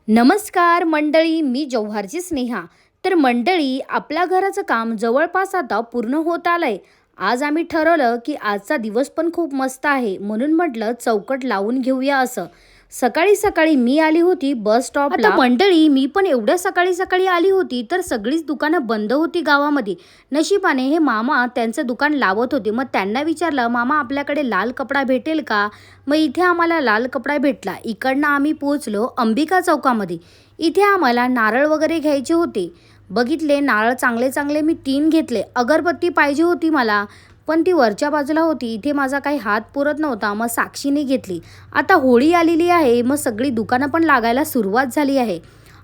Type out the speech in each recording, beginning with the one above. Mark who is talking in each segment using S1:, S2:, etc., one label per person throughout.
S1: नमस्कार मंडळी, मी जव्हारची स्नेहा। तर मंडळी, आपल्या घराचं काम जवळपास आता पूर्ण होत आलंय। आज आम्ही ठरवलं की आजचा दिवस पण खूप मस्त आहे, म्हणून म्हटलं चौकट लावून घेऊया असं। सकाळी सकाळी मी आली होती बस स्टॉपला। आता मंडळी, मी पण एवढ्या सकाळी सकाळी आली होती तर सगळीच दुकानं बंद होती गावामध्ये। नशिबाने हे मामा त्यांचं दुकान लावत होते। मग त्यांना विचारलं, मामा आपल्याकडे लाल कपडा भेटेल का? मग इथे आम्हाला लाल कपडा भेटला। इकडनं आम्ही पोहोचलो अंबिका चौकामध्ये। इथे आम्हाला नारळ वगैरे घ्यायचे होते। बघितले नारळ चांगले चांगले मी 3 घेतले। अगरबत्ती पाहिजे होती मला, पण ती वरच्या बाजूला होती, इथे माझा काही हात पुरत नव्हता। मग साक्षीने घेतली। आता होळी आलेली आहे, मग सगळी दुकानं पण लागायला सुरुवात झाली आहे।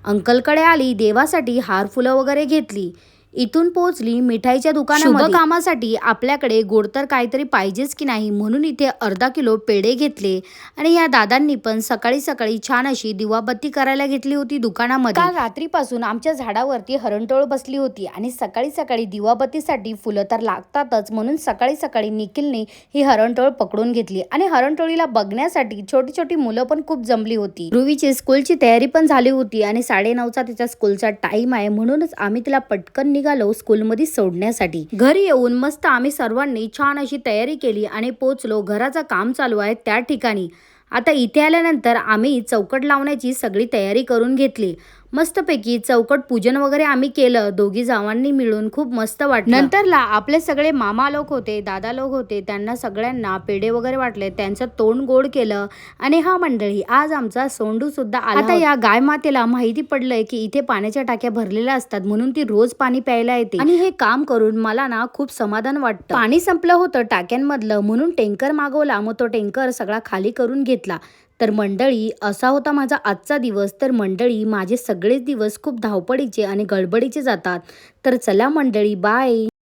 S1: अंकलकडे आली, देवासाठी हार फुलं वगैरे घेतली। इथून पोहोचली मिठाईच्या दुकानामध्ये। शुभ कामासाठी आपल्याकडे गोड तर काहीतरी पाहिजेच की नाही, म्हणून इथे अर्धा किलो पेढे घेतले। आणि या दादांनी पण सकाळी सकाळी छान अशी दिवाबत्ती करायला घेतली होती दुकानामध्ये। काल रात्रीपासून आमच्या झाडावरती हरणटोळ बसली होती आणि सकाळी सकाळी दिवाबत्तीसाठी फुलं तर लागतातच, म्हणून सकाळी सकाळी निखिलने ही हरणटोळ पकडून घेतली। आणि हरणटोळीला बघण्यासाठी छोटी छोटी मुलं पण खूप जमली होती। ध्रुवीची स्कूलची तयारी पण झाली होती आणि 9:30चा तिचा स्कूलचा टाइम आहे, म्हणूनच आम्ही तिला पटकन निघालो स्कूलमध्ये सोडण्यासाठी। घरी येऊन मस्त आम्ही सर्वांनी छान अशी तयारी केली आणि पोहोचलो घराचं काम चालू आहे त्या ठिकाणी। आता इथे आल्यानंतर आम्ही चौकट लावण्याची सगळी तयारी करून घेतली। मस्तपैकी चौकट पूजन वगैरे आम्ही केलं दोघी जावांनी मिळून, खूप मस्त वाटलं। नंतरला आपले सगळे मामा लोक होते, दादा लोक होते, त्यांना सगळ्यांना पेढे वगैरे वाटले, त्यांचं तोंड गोड केलं। आणि हा मंडळी, आज आमचा सोंडू सुद्धा आला। आता या गाय मातेला माहिती पडलंय की इथे पाण्याच्या टाक्या भरलेल्या असतात, म्हणून ती रोज पाणी प्यायला येते। आणि हे काम करून मला ना खूप समाधान वाटतं। पाणी संपलं होतं टाक्यांमधलं, म्हणून टँकर मागवला। मग तो टँकर सगळा खाली करून घेतला। तर मंडळी, असा होता माझा आजचा दिवस। तर मंडळी, माझे सगळेच दिवस खूप धावपळीचे आणि गडबडीचे जातात। तर चला मंडळी, बाय।